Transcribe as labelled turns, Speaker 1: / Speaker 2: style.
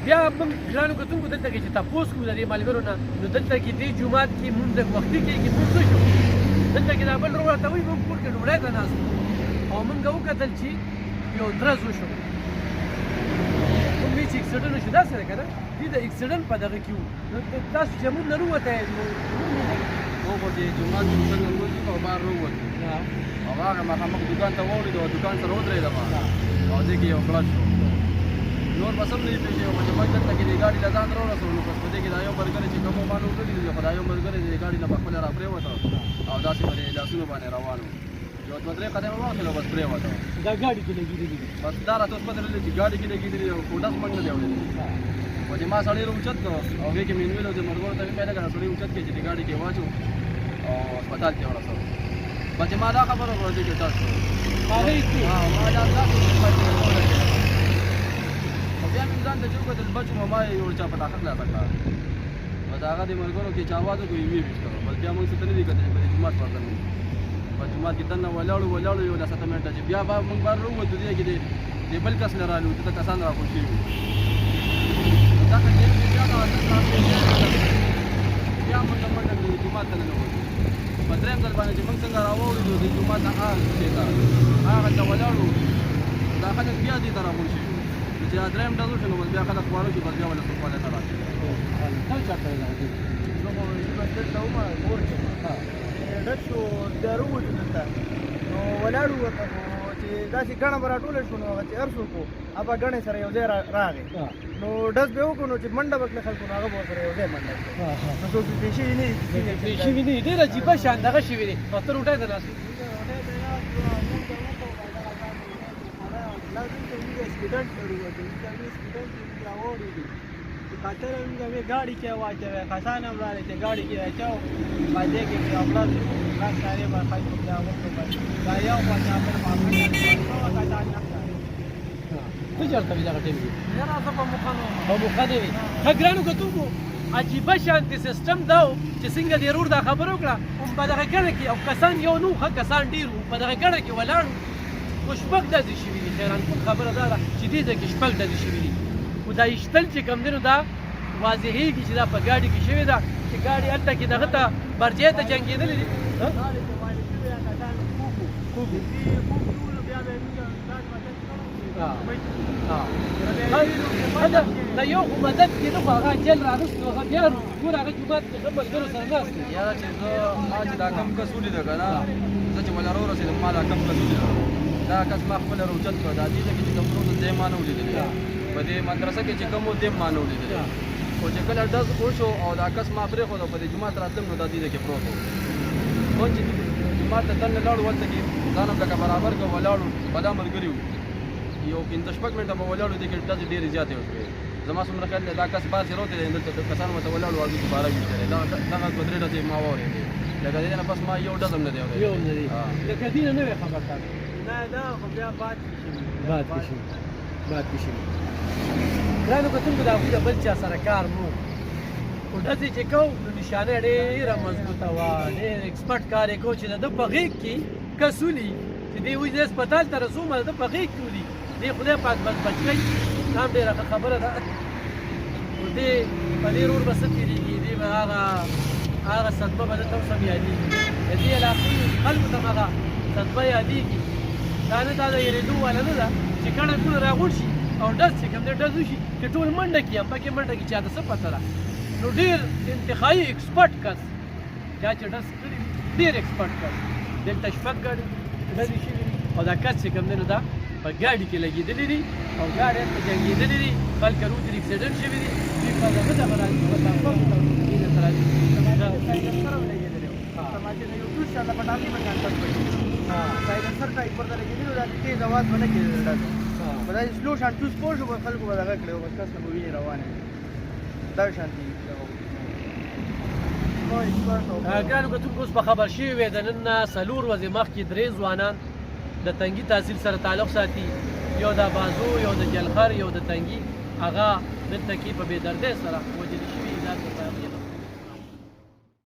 Speaker 1: بیا موږ ګرانو کتونکو دلته کې چې تپوس کوو د دې ملګرو نه نو دلته کې دې جومات کې مونږ لږ وختي کېږي مونږ څه شو دلته کې دا بل روغ راته وایي موږ کور کې لومړی ته ناست او موږ وکتل چې یو درز وشو موږ وایي چې اکسیډنټ وشو داسې ده که نه دې د اکسیډنټ په دغه کې وو نو تاسو چې موږ نه راووتی
Speaker 2: موږ خو چې جومات کې څنګه لمونځ وکړو بهر راووتو او هغه مخامخ دوکان ته واوړېدو او دوکان سره ودرېدم او دې کې یو کړچ شو نور بس هم نه دي پېښې چې موږ دلته کې دې ګاډي له ځان راورسولو نو بس په دې کې دا یو ملګری چې کومو باندې وکړي دي خو دا یو ملګری دې ګاډي نه پخپله را پرېوته او داسې په دې لاسونو باندې روان و یو دوه درې قدمه واخېدو بس پرېوته
Speaker 1: دا ګاډي کې لګېدلي دي
Speaker 2: بس دا راته اوس پته لري چې ګاډي کې لګېدلي او کوټس منډ نه دی اورېدلی او چې ما سړی راوچت کړو او هغې کې مې نیولو چې ملګرو ته مې پیدا کړه سړی اوچت کړي چې دې ګاډي کې واچو او هسپتال کې ورسولو بس چې ما دا خبره وکړه دې کې ټچ شو ما دا داسې بیا مې ځان ته چې وکتل بچو ما یو چا پټاخه خلاصه کړه بس هغه دې ملګرو کې چې اواز وکړو ویې ویښ کړو بس بیا موږ څه ته نه دي کتلې په دې جومات پر دننه په جومات کې دننه ولاړو یو 10 منټه چې بیا به موږ بهر راووتو دې کې دې بل کس نه رالو دلته کسان راغونډ شوي وو دا که ډېر چې زیاته بیا موږ منډه کړې جومات ته ننوتو په درېیم ځل باندې چې موږ څنګه راواوړېدو دې جومات نه کوڅې ته هغه ته ولاړو دا خلک بیا دې ته راغونډ شوي وو چې دا درېیم ډز وشو نو بس بیا خلک خواره شي بس بیا ولې سوپالی ته راشي
Speaker 1: ته چېرته وې
Speaker 3: نو خو دلته ومه کور کې ډک شو بیا راووتو دلته نو ولاړو ورته خو چې داسې ګڼه به راټوله شو نو هغه چې هر څوک وو هغه ګڼې سره یو ځای راغی نو ډز به وکړو نو چې منډه به کړله خلکو نو هغه به ورسره یو ځای منډه کړي نو څوک پرې شوي نه دي
Speaker 1: شوي نه دي ډېر عجیبه شان دغه شوي دي او ته روټۍ ته ناست
Speaker 3: एक्सीडेंट करू खातर गाड़ी के वाचे खसाना बना थे गाड़ी के चाओ बाजे के अवलाद सारे बात क्या वो तो गाया वाचा पर मामले
Speaker 1: ته چېرته وې دغه ټیم کې
Speaker 3: मेरा सब मुखानो
Speaker 1: په موخه دې وې ښه ګرانو کتونکو عجیبه شانتي سیسټم دا و چې څنګه دې ورور دا خبره وکړه په دغه ګڼه کې او کسان یو نه ښه کسان ډېر وو په دغه ګڼه کې ولاړ خو شپږ ډزې شوي دي خیران کوم خبره دا ده چې دې ځای کې شپږ ډزې شوي دي خو دا ایشتل چې کوم دی نو دا واضحېږي چې دا په ګاډي کې شوې ده چې ګاډي هلته کې دغه ته برجې ته جنګېدلې دي دا یو خو مدد کېده خو هغه جل راغوستو هغه بیا ګوره هغه جومات کې ښه ملګرو سره ناست دی
Speaker 2: یاره چې زه ما چې دا کم کس ولیده که نه زه چې ولا راورسېدم ما دا کم کس ولیده دا کس ما خپله راوچت کړه دا دې ځای کې چې کوم پروت دی ما نه ولیدلی په دې مدرسه کې چې کوم و دی ما نه ولیدلی خو چې کله ډز وشو او دا کس ما پرېښودو په دې جومات راتلم نو دا دې ځای کې پروت و نو چې جومات ته دننه لاړو هلته کې ځان هم لکه برابر کړه ولاړو بلا ملګري وو یو 15 منټه به ولاړو دې کې ډزې ډېرې زیاتې وشوې زما څومره خیال دی دا کس باسې راوتې دی دلته کسان ورته ولاړو هغوی کې باره ویشتلی دغه دوه درې ډزې ما واورېدې لکه دې نه بس ما یو ډز هم نه دی اورېدلی
Speaker 1: یو نه دی لکه دې نه نه وې خبر تا
Speaker 3: نه دا خو بیا باد
Speaker 1: کې شوي ګرانو کتونکو د هغوی د بل چا سره کار مو خو ډزې چې کوو نو نشانه ډېره مضبوطه وه ډېر ایکسپرټ کار یې کوو چې د ده په غېږ کې کس ولي چې دې وایي زه هسپتال ته رسوم د ده په غېږ کې ولي دې خدای پاک بس بچ کړئ دا هم ډېره ښه خبره ده خو دې په دې رور به څه تېرېږي دې به هغه صدمه به دلته اوس هم یادېږي د دې علاقې خلکو ته هم هغه صدمه یادېږي دا نه دا د یېرېدو والا نه ده چې کڼه کونه راغونډ شي او ډز چې کوم دی ډز وشي چې ټول منډه کړي هم پکې منډه کړي چاته څه پته ده نو ډېر انتخایي ایکسپرټ کس چا چې ډز کړي ډېر ایکسپرټ کس دلته شپږ ګاډي ډزې شوي دي او دا کس چې کوم دی نو دا په ګاډي کې لګېدلي دي او ګاډي هلته جنګېدلي دي خلک روتري اکسیډنټ شوي دي دوی په دغه دغه راځي په تاپکو ته دې درته راځي
Speaker 3: سره لګېدلی وو تماچې نه یو ټول شاته پټاکې به کانټاکټ وایي سایلنسر ټایپ ورته لګېدلي وو دا تیز اواز به نه کېدل داسې په داسې سلو شان ټوس پوه شو به خلکو به دغه کړی وو بس کس نه به وینې روانې دا شانتي
Speaker 1: ګرانو کتونکو اوس به خبر شوي وې د نن نه 4 ورځې مخکې 3 ځوانان د تنګي تحصیل سره تعلق ساتي یو د بازو یو د جلخر یو د تنګي هغه دلته کې په بې دردۍ سره وجل